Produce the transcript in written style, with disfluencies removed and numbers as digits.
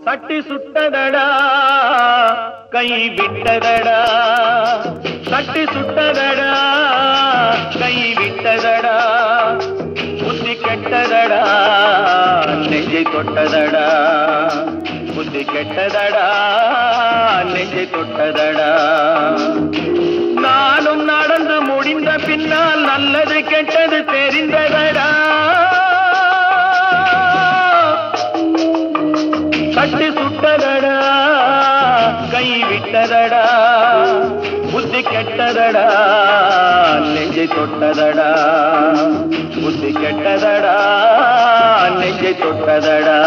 சட்டி சுட்டதடா கை விட்டதடா, சட்டி சுட்டதடா கை விட்டதடா, புத்தி கெட்டதடா நெஞ்சை தொட்டதடா, புத்தி கெட்டதடா நெஞ்சை தொட்டதடா. நானும் நடந்து முடிந்த பின்னால் நல்லது கெட்டது தெரிந்ததடா. சட்டி சுட்டதடா கை விட்டதடா, புத்தி கெட்டதடா நெஞ்சை தொட்டதடா, புத்தி கெட்டதடா நெஞ்சை தொட்டதடா.